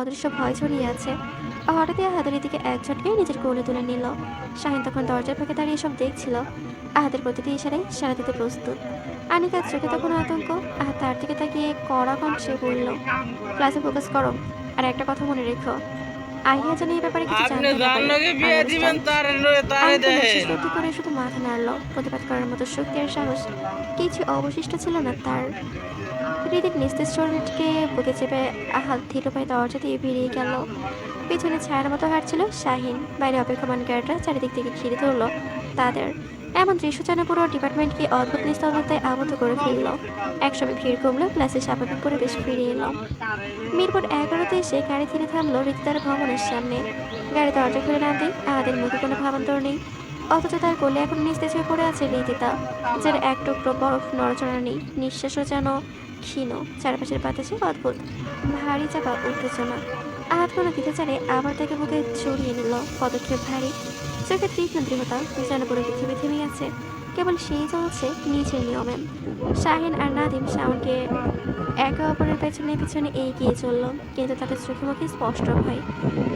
অদৃশ্য ভয় ছড়িয়ে আছে। হঠাৎই আহাদের দিকে এক ঝটকে নিজের কোলে তুলে নিল। শাহিন তখন দরজার ফাঁকে দাঁড়িয়ে সব দেখছিল। আহাদের প্রতিটি ইশারায় সাড়া দিতে প্রস্তুত। আনিকার চোখে তখন আতঙ্ক। আহাদ তার দিকে তাকিয়ে কড়া কণ্ঠে বলল, ক্লাসে ফোকাস করো। আর একটা কথা মনে রেখো, আহিয়া যেন এই ব্যাপারে কিছু আপনি জানতে না যার পারে। লগে বিয়ে দিবেন তারে আহত নিঃশ্বাস দেখেন। রুদ্ধ করে শুধু মাথা নাড়ল। প্রতিবাদ করার মতো শক্তি আর সাহস কিছু অবশিষ্ট ছিল না তার। হৃদিক নিস্তেজ শরীরকে বুকে চেপে আহাত ধীর পায়ে দরজা দিয়ে বেরিয়ে গেল। পিছনে ছায়ার মতো হাঁটছিল শাহিন। বাইরে অপেক্ষমান গার্ডরা চারিদিক থেকে ঘিরে ধরল তাদের। এমন দৃশ্য যেন পুরো ডিপার্টমেন্টকে অদ্ভুত নিস্তব্ধতায় আবদ্ধ করে ফেলল। একসময় ভিড় কমলো, ক্লাসে স্বাভাবিক পরিবেশ ফিরে এলো। মিরপুর 11-তে এসে গাড়ি ধীরে থামলো রিক্তার ভবনের সামনে। গাড়ি দরজা খুলে না দিই আমাদের মুখে কোনো ভাবান্তর নেই, অথচ তার কোলে এখন নিস্তেজ হয়ে পড়ে আছে রীতিতা, যার এক টুকরো বরফ নড়াচড়া নেই। নিঃশ্বাসও যেন ক্ষীণ। চারপাশের বাতাসে অদ্ভুত ভারী চাপা উত্তেজনা। আহাত কোনো দিতে চারে আবার তাকে বুকে জড়িয়ে নিল। পদক্ষেপ ভারী, চোখে তীক্ষ্ণ দৃঢ়তা, যেন পুরো পৃথিবী থেমে আছে। কেবল সেই চলছে নিচের নিয়মে। শাহিন আর নাদিম শাওনকে একে অপরের পেছনে পেছনে এগিয়ে চলল, কিন্তু তাদের চোখে মুখে স্পষ্ট ভয়।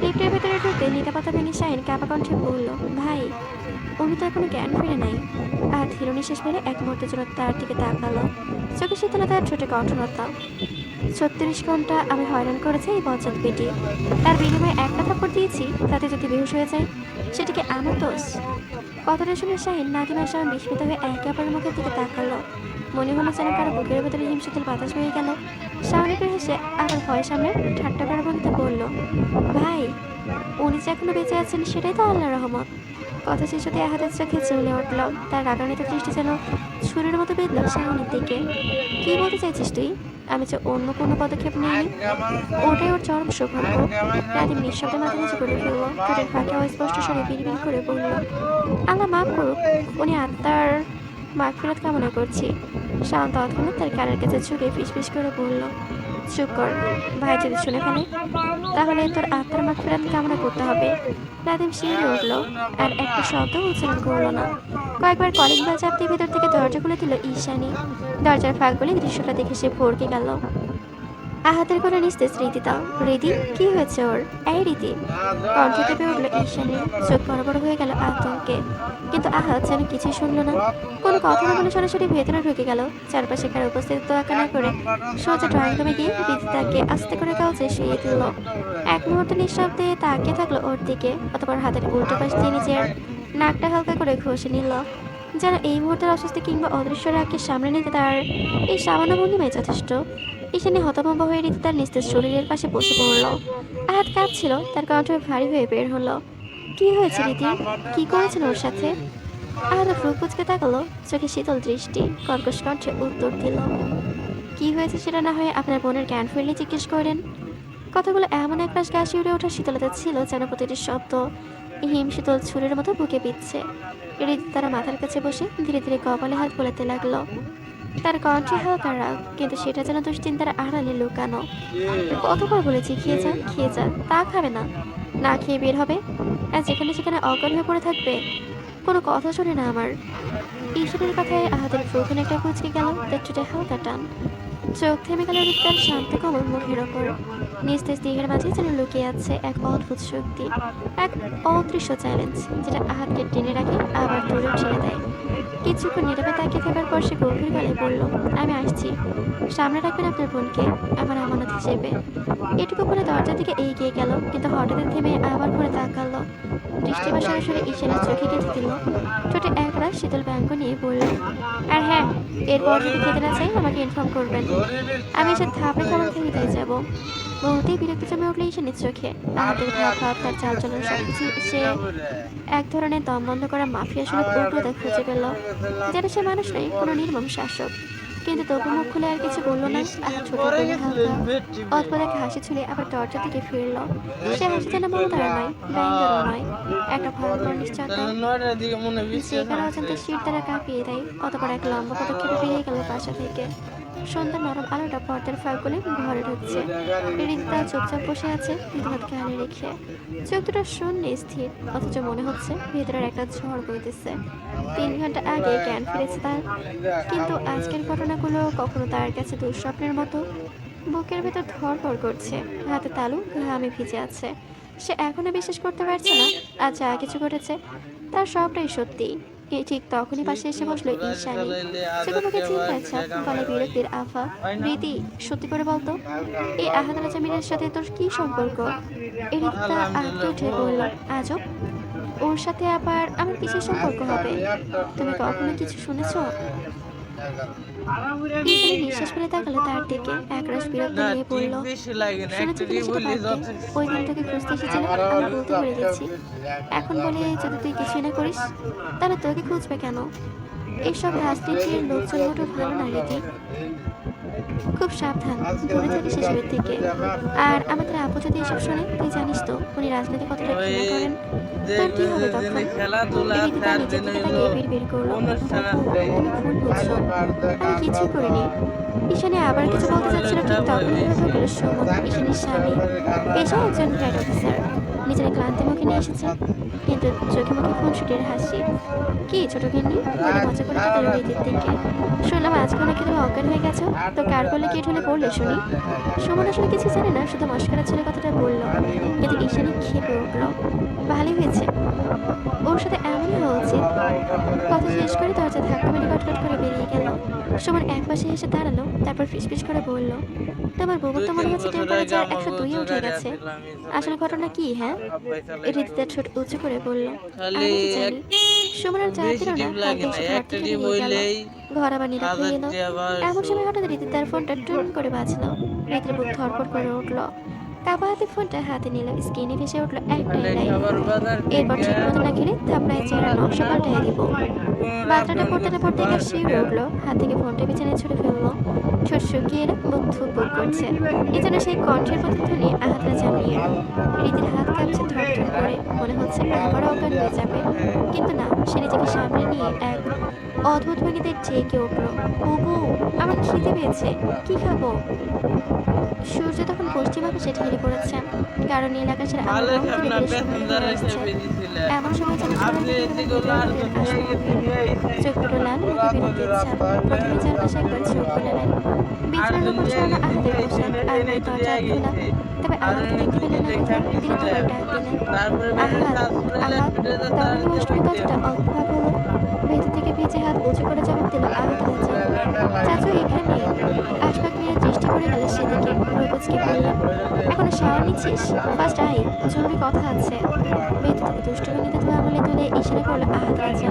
লিফটের ভেতরে ঢুকতে নিরাপত্তা ভেঙে শাহিন কাঁপা কণ্ঠে বলল, ভাই, উনি তো এখনো জ্ঞান ফিরে নাই। আর ধীর নিঃশ্বাস ফেলে এক মুহূর্তের জন্য তার দিকে তাকালো। চোখে শীতলতা, ঠোঁটে কঠোরতা। 36 ঘন্টা আমি হয়রান করেছি এই বজ্জাত বেটি। তার বিনিময়ে একটা থাপ্পড় দিয়েছি, তাতে যদি বেহুশ হয়ে যায় সেটা কি আমার দোষ? কথাটা শুনে শাহিন নাদিম আর শাওন বিস্মিত হয়ে একে অপরের মুখের দিকে তাকালো। মনে হলো যেন কারো বুকের ভেতরে হিমশীতল বাতাস বয়ে গেল। শাওন একটু হেসে আবার ভয় সামনে ঠাট্টা করার ভঙ্গিতে বলল, ভাই, উনি যে এখনো বেঁচে আছেন সেটাই তো আল্লাহর রহমত। কথা শেষ হতে আহাদের চোখে জ্বলে উঠল। তার রাগান্বিত দৃষ্টি যেন ছুরির মতো বেঁধল শাওনের দিকে। কি বলতে চাইছিস তুই? আমি যে অন্য কোনো পদক্ষেপ নিইনি, ওটাই ওর চরম সৌভাগ্য। রাতে নিঃশব্দে মাথা নিচু করে ফেলল। ঠোঁটের ফাঁকে অস্পষ্ট স্বরে বিড়বিড় করে বলল, আল্লাহ মাফ করুক, উনি আত্মার মাগফিরাত কামনা করছি। শাওন তৎক্ষণাৎ তার কানের কাছে ঝুঁকে ফিসফিস করে বলল, চুপ কর, ভাই যদি শুনে ফেলে তাহলে তোর আত্মার মাগফিরাত কামনা করতে হবে। নাদিম শিউরে উঠল, আর একটা শব্দ উচ্চারণ করলো না। কয়েকবার কলিং বেল চাপ দিয়ে ভেতর থেকে দরজা খুলে দিল ঈশানী। দরজার ফাঁক বলে দৃশ্যটা দেখে সে ভরকে গেল। আহাতের কোনো নিস্তেজ রীতিতা। রীতি, কি হয়েছে ওর? এই রীতি, কণ্ঠ কেঁপে উঠল ঈশানীর। চোখ বড় বড় হয়ে গেল আতঙ্কে। কিন্তু আহাত যেন কিছুই শুনল না। কোনো কথা না বলে সরাসরি ভেতরে ঢুকে গেল। চারপাশে কারো উপস্থিত তোয়াক্কা না করে সোজা ড্রয়িং রুমে গিয়ে রীতিতাকে আস্তে করে কাউচে শুয়ে দিল। এক মুহূর্ত নিঃশব্দে তাকিয়ে থাকলো ওর দিকে, অতপর হাতের উল্টো পাশ দিয়ে নিজের নাকটা হালকা করে ঘষে নিল, যেন এই মুহূর্তের অস্বস্তি কিংবা অদৃশ্য রাগকে সামনে নিতে তার এই সামান্য ভঙ্গিমাই যথেষ্ট। ঈশানী হতভম্ব হয়ে রীতি তার নিস্তেজ শরীরের পাশে বসে পড়ল। হাত কাঁপছিল, তার কণ্ঠ ভারী হয়ে বের হলো, কি হয়েছে রীতির? কি করেছেন ওর সাথে? আহাদ ফ্রু কুচকে তাকালো, চোখে শীতল দৃষ্টি, কর্কশ কণ্ঠে উত্তর দিল, কি হয়েছে সেটা না হয়ে আপনার বোনের জ্ঞান ফিরলে জিজ্ঞেস করেন। কথাগুলো এমন একরাশ গা শিউরে ওঠা শীতলতা ছিল যেন প্রতিটি শব্দ হিম শীতল ছুরির মতো বুকে বিচ্ছে। রীতি তারা মাথার কাছে বসে ধীরে ধীরে কপালে হাত বোলাতে লাগলো। তার কণ্ঠে হালকা রাগ, কিন্তু সেটা যেন দুশ্চিন্তার আড়ালে লুকানো। কতবার বলেছি খেয়ে যা, খেয়ে যা, তা খাবে না, না খেয়ে বের হবে, আর যেখানে সেখানে অজ্ঞান হয়ে পড়ে থাকবে। কোনো কথা শোনে না আমার। ঈশ্বরের কথায় আহাদের প্রথম একটা কুচকে গেল, তার চোটে হালকা টান। চোখ থেমে গেল রিক্তার শান্ত কোমল মুখের ওপর। নিস্তেজ দেহের মাঝে যেন লুকিয়ে আছে এক অদ্ভুত শক্তি, এক অদৃশ্য চ্যালেঞ্জ, যেটা আহাতকে টেনে রাখে আবার দূরেও ছেড়ে দেয়। কিছুক্ষণ নীরবে তাকিয়ে থাকার পর সে গভীর গলায় বলল, আমি আসছি, সামনে রাখবেন আপনার বোনকে আমার আমানত হিসেবে। এটুকু বলে দরজার দিকে এগিয়ে গেল, কিন্তু হঠাৎ থেমে আবার ঘুরে তাকালো। দৃষ্টি বা সরাসরি ঈশানের চোখে গেঁথে দিল। ঠোঁটে একরাশ শীতল ব্যঙ্গ নিয়ে বলল, আর হ্যাঁ, এরপর যদি খেতে না চাই আমাকে ইনফর্ম করবেন, আমি এসে থাপড়ে খাবার খেয়ে দিয়ে যাবো। মুহূর্তেই বিরক্তি জমে উঠল ঈশানের চোখে। আমাদের ভাব ভাব, তার চালচলন সবকিছু সে এক ধরনের দম বন্ধ করা মাফিয়া শুনে উল্টোতা খুঁজে পেল, যেন সে মানুষ নয়, কোনো নির্মম শাসক। কিন্তু তবু মুখ খুলে আর কিছু বললো না। আর ছোট করে হালকা অদ্ভুত এক হাসি ছুঁড়ে আবার দরজার দিকে ফিরল। সে হাসি যেন মমতার নয়, ব্যঙ্গেরও নয়, একটা ভয়ঙ্কর নিশ্চয়তা, যে কারো অজান্তে শির দ্বারা কাঁপিয়ে দেয়। অতপর এক লম্বা পদক্ষেপে বেরিয়ে গেল বাসা থেকে। সন্ধ্যার নরম আলোটা পর্দার ফাঁক গলে ঘরে ঢুকছে। রিক্তা চুপচাপ বসে আছে, দুহাত গালে রেখে, চোখ দুটো শূন্য স্থির, অথচ মনে হচ্ছে ভেতরের একটা ঝড় বইতেছে। 3 ঘন্টা আগে জ্ঞান ফিরেছে তার, কিন্তু আজকের ঘটনাগুলো কখনো তার কাছে দুঃস্বপ্নের মতো, বুকের ভেতর ধড়ফড় করছে, হাতে তালু ঘামে ভিজে আছে। সে এখনো বিশ্বাস করতে পারছে না আজ যা কিছু ঘটেছে তার সবটাই সত্যি। ঠিক তখনই পাশে এসে বসলো ঈশানী, চোখে মুখে চিন্তার ছাপ, গলায় বিরক্তির আভা। রীতি, সত্যি করে বলতো, এই আহাদ জামিনের সাথে তোর কি সম্পর্ক? এই রীতিটা আঁকড়ে উঠে বলল, আজব, ওর সাথে আবার আমার কিসের সম্পর্ক হবে? তুমি কখনো কিছু শুনেছো? ঈশানী নিঃশ্বাস ফেলে তাকালো তার দিকে, একরাশ বিরক্ত না নিয়ে টিপ বলল, বেশি লাগে না, শুনেছি একটা কিনা টিপ সেটা হইলে বাদ দে। যথেষ্ট। ওই দিন তোকে খুঁজতে এসেছিলাম, আমি বলতে ভুলে গেছি। এখন বলে যদি তুই কিছুই না করিস, তাহলে তোকে খুঁজবে কেন? এইসব রাজনীতির লোকজন মোটেও ভালো না রীতি, খুব সাবধান, দূরে থাকিস এসবের থেকে। আর আমাদের আপু যদি এসব শোনে, তুই জানিস তো উনি রাজনীতি কতটা ওই ঘৃণা করেন। যে তোর কি হবে তখন? দিনে খেলাধুলা এই আছে রীতিটা আর নিজের দিন দিকে হইলো তাকিয়ে বিড়বিড় করলো, অনুষ্ঠান আপু, আছে। তুমি ভুল বুঝছো, আমি কিছুই করিনি। ঈশানী আবার কিছু বলতে যাচ্ছিল, ঠিক তখনই ধরে ঢুকলো সুমন, ঈশানীর স্বামী, পেশায় একজন গ্রেড অফিসার। নিজের ক্লান্তি মুখে নিয়ে এসেছে, কিন্তু চোখে মুখে খুনসুটির হাসি। কি ছোট গিন্নি, বলে মজা করে তাকালো রীতির দিকে। শুনলাম আজকে নাকি তুমি অজ্ঞান হয়ে গেছো, তো কার কোলে কি ঢলে পড়লে শুনি? সুমন আসলে কিছু জানে না, শুধু মস্করা ছেলে কথাটা বললো, কিন্তু ঈশানী খেপে উঠলো। ভালোই হয়েছে, ওর সাথে এমনই হওয়া উচিত। কথা শেষ করে দরজা ধাক্কা মেরে কটকট করে বেরিয়ে গেল। সুমন এক পাশে এসে দাঁড়ালো, তারপর ফিসফিস করে বলল, তোমার বউর দুই তো তিন মনে হচ্ছে বছর আগে টেম্পারেচার আমার 102-এ বউ উঠে গাড়ি গেছে। আসছিল, আমি আসলে ঘটনা কি, হ্যাঁ? আব্বাই চালাই। রীতিতার ছোট উঁচু করে বলল, খালি আমি কি জানি। সুমনের যা বেশি দিল না, টিপ লাগে হালকা না, এসে ঘর একটা থেকে টিপ বেরিয়ে গেল। হইলেই ঘর আবার নীরব হয়ে এলো। 1000 আবার এমন সময় হঠাৎ রীতিতার ফোনটা টুন করে বাজলো। রীতির বুক ধড়ফড় করে উঠলো, কাপা হাতে ফোনটা হাতে নিল, স্ক্রিনে ভেসে উঠলো একটাই মানে লাইন, খাবার বাজার এরপর থেকে ঠিক মতো না খেলে থাপড়ায় চেহারা নকশা পাল্টাই দিব। বাচ্চাটা পড়তে না পড়তে একা শিউরে উঠলো, হাত থেকে ফোনটা বিছানায় ছুড়ে ফেললো। ঠোঁট শুকিয়ে এলো, মুখ ধুকপুক করছে। এই যেন সেই কণ্ঠের প্রতিধ্বনি আহাতরা জামিয়ে। রীতির হাত কাঁপছে থরথর করে, মনে হচ্ছে আবারও অজ্ঞান হয়ে যাবে। কিন্তু না, সে নিজেকে সামনে নিয়ে এক অদ্ভুত ভঙ্গিতে জেগে উঠলো, বুবু, আমার খিদে পেয়েছে, কি খাবো? সূর্য তখন পশ্চিম আকাশে ঢেলে পড়েছে, কারণ নীল আকাশের আলো ভালো রং ধরে আপনার বেশ সুন্দর প্যাসেঞ্জার হয়ে এসে আসছে। বেরিয়েছিলেন, এমন সময় যেন আপনি সবাই এদিকে হলো আর দেখে দুটো এদিকে নিয়ে এসেছেন। চোখ দুটো লাল, মুখে বিরক্তির ছাপ। প্রথমে চারপাশে একবার চোখ খুলে নেন, আর বিছানার উপর দুটো ছড়ানো আহাদের এদিকে পোশাক, নিয়ে আলমারির এসে দরজা খোলা। গেছে। তবে আর আহাদকে দেখতে পেলেন না দেখে কোথাও, তিনি দুবার ডাক দিলেন, তারপরে আহাদ, আহাদ। তখনই অষ্টমী দরজাটা অল্পভাগ হলো, ভেতর থেকে ভিজে হাত উঁচু করে জবাব দিল আহাদ রাজা, চাচু এখানে। আশপাক মেরে দৃষ্টি পড়ে গেল সেদিকে, রুকুচকে বললেন, এখনো শাওয়ার নিচ্ছিস? ফার্স্ট আই, জরুরি কথা আছে। ভেতর থেকে দুষ্টুমিনিতে ধোয়া আঙুলে তুলে ইশারা করলো আহাদ রাজা,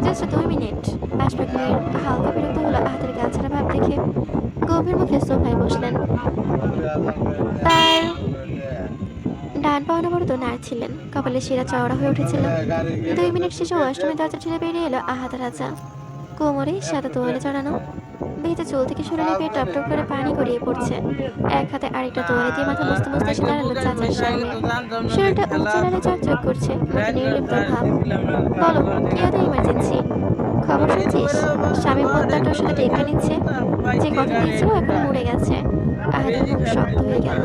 জাস্ট 2 মিনিট। আশপাক মেয়ের হালকা বিরক্ত হলো আহাদের গা ছাড়া ভাব দেখে, গভীর মুখে সোফায় বসলেন। তার ডান পা অনবরত নাড়ছিলেন, কপালে শিরা চওড়া হয়ে উঠেছিল। 2 মিনিট শেষে অষ্টমী দরজা ঠেলে বেরিয়ে এলো আহাদ রাজা, কোমরে সাদা তোয়ালে জড়ানো, ভেজা চুল থেকে সরে নিয়ে টপ টপ করে পানি গড়িয়ে পড়ছে। এক হাতে আরেকটা তোয়ালে দিয়ে মাথা মুছতে মুছতে এসে দাঁড়ালো চাচার সামনে। শরীরটা উজ্জ্বলালে চকচক করছে, মুখে নির্লিপ্ত ভাব। বলো, কি এত ইমার্জেন্সি? খবর শুনছিস? স্বামী পদ্মাটার সাথে টেকা নিচ্ছে, যে কথা দিয়েছিল এখন মরে গেছে। আহাদের মুখ শক্ত হয়ে গেল,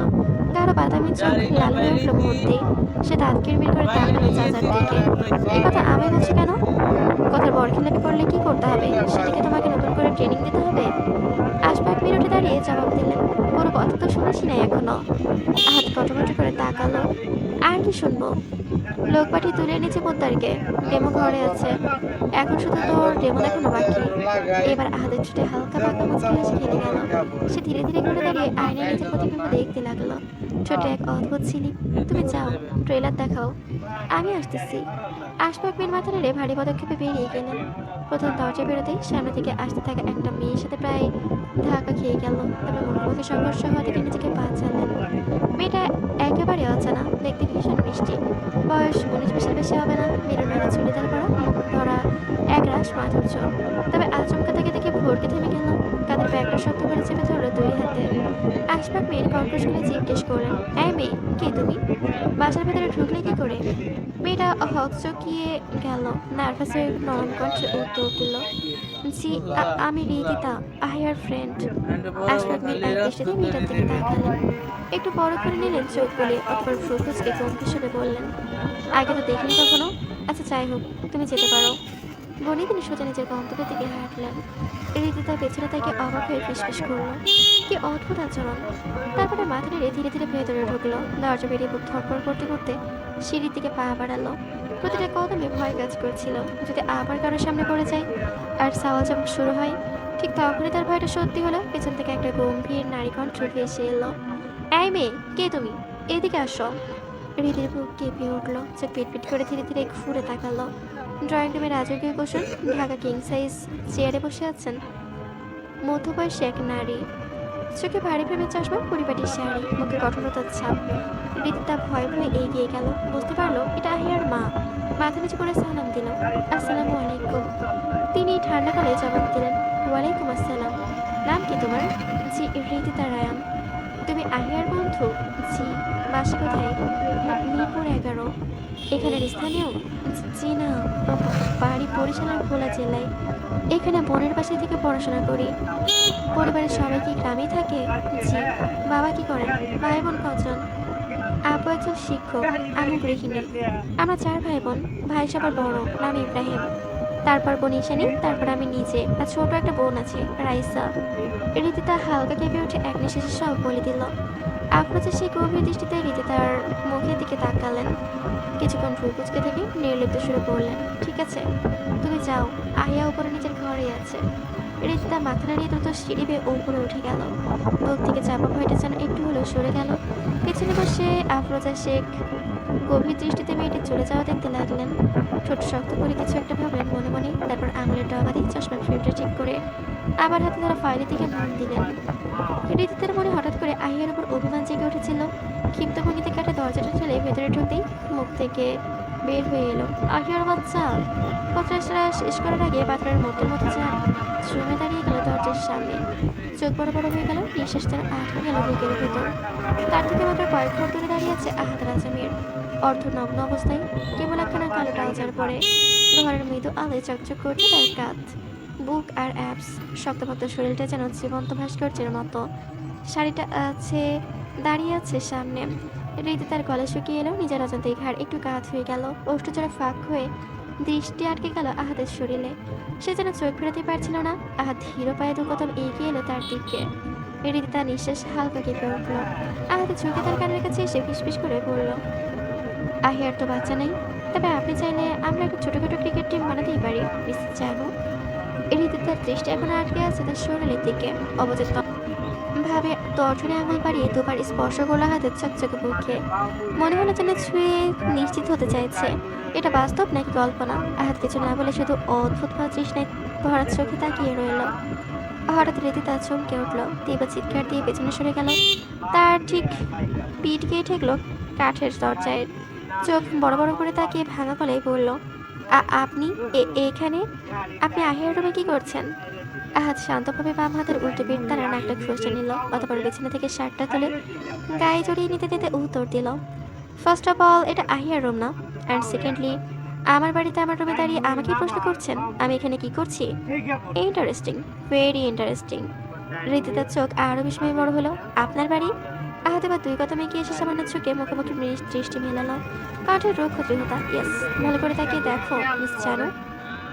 গাঢ় বাদামি চোখ লাল হয়ে উঠলো মুহূর্তেই। সে দাঁত কিরমির করে তাকালো চাচার দিকে। এই কথা আমি বলছি কেন? কথার বরখিলাপি করলে কি করতে হবে সেদিকে তোমাকে নতুন করে ট্রেনিং দিতে হবে? আশপাক মিনিটে দাঁড়িয়ে জবাব দিলেন, কোনো কথা তো শুনেছি না এখনো। হাত কটমটি করে তাকালো, আর কি শুনবো? লোক পাঠিয়ে তুলে এনেছে পোদ্দারকে, ডেমো ঘরে আছে, এখন শুধু তোর ডেমো দেখানো বাকি। এবার আহাদের ছুটে হালকা পাকা মুচকি হাসি খেলে গেল। সে ধীরে ধীরে ঘুরে দাঁড়িয়ে আয়নায় নিজের প্রতিবিম্ব দেখতে লাগলো। ছোট এক অদ্ভুত ছিলি, তুমি যাও, ট্রেলার দেখাও, আমি আসতেছি। আশপাক মেয়ের মাথা নেড়ে ভারী পদক্ষেপে বেরিয়ে গেলেন। প্রথম দরজা বেরোতেই সামনে থেকে আসতে থাকা একটা মেয়ের সাথে প্রায় ধাক্কা খেয়ে গেল, তবে মুখোমুখি সংঘর্ষ হওয়া থেকে নিজেকে বাঁচালেন। মেয়েটা একেবারে অজানা, দেখতে ভীষণ মিষ্টি, বয়স 19-20-এর বেশি হবে না, মেরুন রঙের চুড়িদার পরা, মুখ ধরা এক রাশ মাধুর্য। তবে আচমকা তাকে দেখে ভোরকে থেমে গেল, কাদের ব্যাগটা শক্ত করে চেপে ধরলো 2 হাতে। আশপাক মেয়ের কর্কশ শুনে জিজ্ঞেস করলেন, এই মেয়ে, কে তুমি? বাসার ভেতরে ঢুকলে কি করে? মেয়েটা হকচকিয়ে গেল, নার্ভাস হয়ে নরম কণ্ঠে উত্তর দিল, জি, আমি রিদিতা, আহিয়ার ফ্রেন্ড। আশপাক মেয়ে এক দৃষ্টিতে মেয়েটার দিকে তাকালেন, একটু বড় করে নিলেন চোখগুলি, অথবা ভ্রুকুচকে গম্ভীর সুরে বললেন, আগে তো দেখিনি কখনো। আচ্ছা যাই হোক, তুমি যেতে পারো। বলেই তিনি সোজা নিজের গন্তব্যের দিকে হাঁটলেন। রীতি তার পেছনে তাকে অবাক হয়ে ফিসফিস করলো, কি অদ্ভুত আচরণ। তারপরে মাথা নেড়ে ধীরে ধীরে ভেতরে ঢুকলো। দরজা বেরিয়ে বুক ধরপড় করতে করতে সিঁড়ির দিকে পা বাড়ালো। প্রতিটা কদমে ভয় কাজ করছিল, যদি আবার কারোর সামনে পড়ে যায়। আর সাওয়াল যখন শুরু হয়, ঠিক তখনই তার ভয়টা সত্যি হলো। পেছন থেকে একটা গম্ভীর নারী কণ্ঠ ভেসে এলো, এই মেয়ে, কে তুমি? এদিকে আসো। হৃদের বুক কেঁপে উঠলো, চোখ পিটপিট করে ধীরে ধীরে ঘুরে তাকালো। ড্রয়িং রুমে রাজকীয় কুশন ঢাকা কিং সাইজ চেয়ারে বসে আছেন মধ্যবয়সী এক নারী। চোখে ভারী প্রেমের চশমা, পরিপাটির শাড়ি, মুখে কঠোরতার ছাপ। রিদিতা ভয়ে ভয়ে এগিয়ে গেল, বুঝতে পারলো এটা আহিয়ার মা। মাথা নিচু করে সালাম দিল, আসসালামু আলাইকুম। তিনি ঠান্ডা গলায় জবাব দিলেন, ওয়ালাইকুম আসসালাম। নাম কি তোমার? জি, রিদিতা রায়ান। তুমি আহিয়ার বন্ধু? জি। বাসা কোথায়? মিরপুর 11। এখানের স্থানীয়? জি না, বাড়ি বরিশালের ভোলা জেলায়। এখানে বোনের বাসায় থেকে পড়াশোনা করি। পরিবারের সবাই কি গ্রামেই থাকে? জি। বাবা কি করেন? ভাই বোন কজন? আপু একজন শিক্ষক, আমি গৃহিণী। আমরা 4 ভাই বোন। ভাই সবার বড়, নাম ইব্রাহিম। তারপর বোন ঈশানী, তারপর আমি নিজে, আর ছোট একটা বোন আছে, রাইসা। রিদিতা হালকা কেঁপে উঠে এক নিঃশ্বাসে সব বলে দিল। আফরোজা সেই গভীর দৃষ্টিতে রিদিতার মুখের দিকে তাকালেন। কিছুক্ষণ ভ্রুকুচকে থেকে নির্লিপ্ত সুরে বললেন, ঠিক আছে, তুমি যাও। আহিয়া উপরে নিজের ঘরেই আছে। রিদিতা মাথা নাড়িয়ে দ্রুত সিঁড়ি বেয়ে উপরে উঠে গেল। বুক থেকে চাপা ভয়টা যেন একটু হলেও সরে গেল। পেছনে বসে আফরোজা শেখ গভীর দৃষ্টিতে মেয়েটি চলে যাওয়া দেখতে লাগলেন। ঠোঁট শক্ত করে কিছু একটা ভাবলেন মনে মনে, তারপর আঙুলের ডগা দিয়ে চশমার ফ্রেমটা ঠিক করে আবার হাতে ধরা ফাইলের দিকে মন দিলেন। রিদিতার মনে হঠাৎ করে আহিয়ার উপর অভিমান জেগে উঠেছিল। ক্ষিপ্ত ভঙ্গিতে কাটা দরজাটা ঠেলে ভেতরে ঢুকতেই মুখ থেকে বের হয়ে এলো, আহিয়ার বাচ্চা। কথাটা শেষ করার আগে পাথরের মধ্যে মতো জমে দাঁড়িয়ে গেল দরজার সামনে। চোখ বড় বড় হয়ে গেল, নিঃশ্বাস যেন আটকে গেল বুকের ভেতর। তার থেকে মাত্র কয়েক ফুট দূরে দাঁড়িয়ে আছে আহাদ রাজামের, অর্ধনগ্ন অবস্থায়, কেবল একখানা কালো ট্রাউজার পরে। ঘরের মৃদু আলোয় চকচক করছে তার কাঁধ, বুক আর অ্যাপস। শক্তপোক্ত শরীরটা যেন জীবন্ত ভাস্কর্যের মতো। শাড়িটা দাঁড়িয়ে আছে সামনে। রীতি তার গলা শুকিয়ে এলো, নিজের অজান্তেই ঘাড় একটু কাত হয়ে গেল। ওষ্ঠজোড়া ফাঁক হয়ে দৃষ্টি আটকে গেল আহাদের শরীরে। সে যেন চোখ ফেরাতে পারছিল না। আহাদ ধীর পায়ে 2 কদম এগিয়ে এলো তার দিকে। রীতি তার নিঃশ্বাস হালকা কেঁপে উঠল। আহাদের চোখে তার কানের কাছে এসে ফিসফিস করে বলল, আহিয়ার তো বাচ্চা নেই, তবে আপনি চাইলে আমরা একটা ছোটখাটো ক্রিকেট টিম বানাতেই পারি, মিস জানো। রীতি তার দৃষ্টি এখন আটকে আছে তার শরীরের দিকে। অবচেতন ভাবে তর্জনী আঙুল বাড়িয়ে 2বার স্পর্শ করলো হাতের চকচকে বুকে। মনে হলো যেন ছুঁয়ে নিশ্চিত হতে চাইছে এটা বাস্তব নাকি কল্পনা। হাত কিছু না বলে শুধু অদ্ভুত ভাব তৃষ্ণায় ভরা চোখে তাকিয়ে রইল। হঠাৎ রীতি তার চমকে উঠল, তীব্র চিৎকার দিয়ে পেছনে সরে গেল। তার ঠিক পিঠ গিয়ে ঠেকলো কাঠের দরজায়। চোখ বড় বড় করে তাকিয়ে ভাঙা গলায় বলল, আপনি এখানে? আপনি আহিয়ার রুমে কি করছেন? আহাদ শান্তভাবে বাম হাতের উল্টো পিঠ তার নাকটা ঘষে নিল, অতপর বিছানা থেকে শার্টটা তুলে গায়ে জড়িয়ে নিতে নিতে উত্তর দিল, ফার্স্ট অফ অল এটা আহিয়ার রুম না, অ্যান্ড সেকেন্ডলি আমার বাড়িতে আমার রুমে দাঁড়িয়ে আমাকে প্রশ্ন করছেন আমি এখানে কি করছি? Interesting, very interesting. রীতিতার চোখ আরো বিস্ময়ে বড় হলো, আপনার বাড়ি? আহাদ এবার 2 কদমে গিয়ে এসে সামান্য চোখে মুখোমুখি দৃষ্টি মেলালো। কাঠের রুক্ষ দৃঢ়তা, ইয়েস। ভালো করে তাকিয়ে দেখো মিস জানো,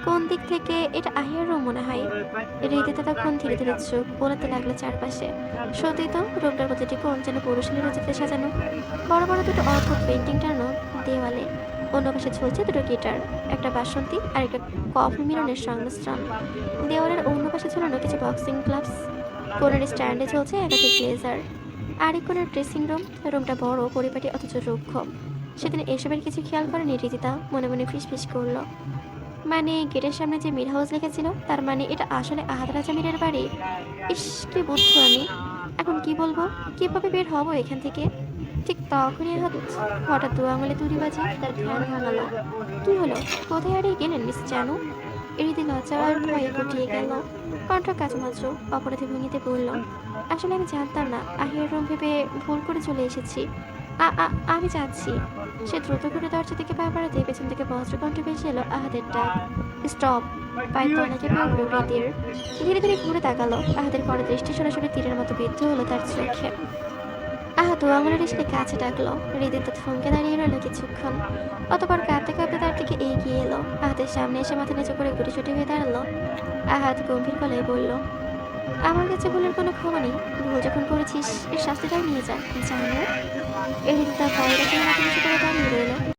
কোন দিক থেকে এটা আহিয়ার রুম মনে হয়? রীতিতে তখন ধীরে ধীরে চোখ বোলাতে লাগলো চারপাশে। সত্যি তো, রুমটার প্রতিটি কোণ যেন পুরুষের রচিতে সাজানো। বড় বড় 2টো অদ্ভুত পেন্টিং টানো দেওয়ালে। অন্য পাশে ঝুলছে 2টো গিটার, একটা বাসন্তী আর একটা কফি মিলনের সংমিশ্রণ। দেওয়ালের অন্য পাশে ঝুলানো কিছু বক্সিং গ্লাভস। কোণের স্ট্যান্ডে চলছে একাধিক ব্লেজার। আরেক কোণের ড্রেসিং রুম। রুমটা বড়, পরিপাটি, অথচ রুক্ষ। সেদিন এসবের কিছু খেয়াল করেনি রীতিতা, মনে মনে ফিসফিস করলো। মানে গেটের সামনে যে মির হাউস লেখা ছিল, তার মানে এটা আসলে আহাদ রাজা মিরের বাড়ি। ইস, কি বুঝছো আমি এখন কি বলবো, কিভাবে বের হবো এখান থেকে? ঠিক তখনই হঠাৎ 2 আঙুলে তুড়ি বাজে তার ধ্যান ভাঙালো। কি হলো, কোথায় হারিয়ে গেলেন মিস জানু? এরই লজ্জা আর ভয়ে গুটিয়ে গেল। কণ্ঠ কাজুমাজু অপরাধী ভঙ্গিতে বলল, আসলে আমি জানতাম না, আহিয়ার রুম ভেবে ভুল করে চলে এসেছি। আমি যাচ্ছি। সে দ্রুত করে দরজা থেকে পা বাড়াতে পেছন থেকে বজ্রকণ্ঠে ভেসে এলো আহাদের ডাক, স্টপ। পায়ের তলাকে পড়লো রীতির। ধীরে ধীরে ঘুরে তাকালো। আহাদের পরে দৃষ্টি সরাসরি তীরের মতো বিদ্ধ হলো তার চোখে। আহাদ দু আঙুলের ইশারায় কাছে ডাকলো। হৃদিত থমকে দাঁড়িয়ে রইল কিছুক্ষণ, অতপর কাঁপতে কাঁপতে তার দিকে এগিয়ে এলো। আহাতের সামনে এসে মাথা নিচু করে গুটিসুটি হয়ে দাঁড়ালো। আহাত গম্ভীর গলায় বলল, আমার কাছে ভুলের কোনো ক্ষমা নেই। ভুল যখন করেছিস এর শাস্তিটাও নিয়ে যা, জানো। হৃদিত তার পায়ে রেখে মাথা নিচু করে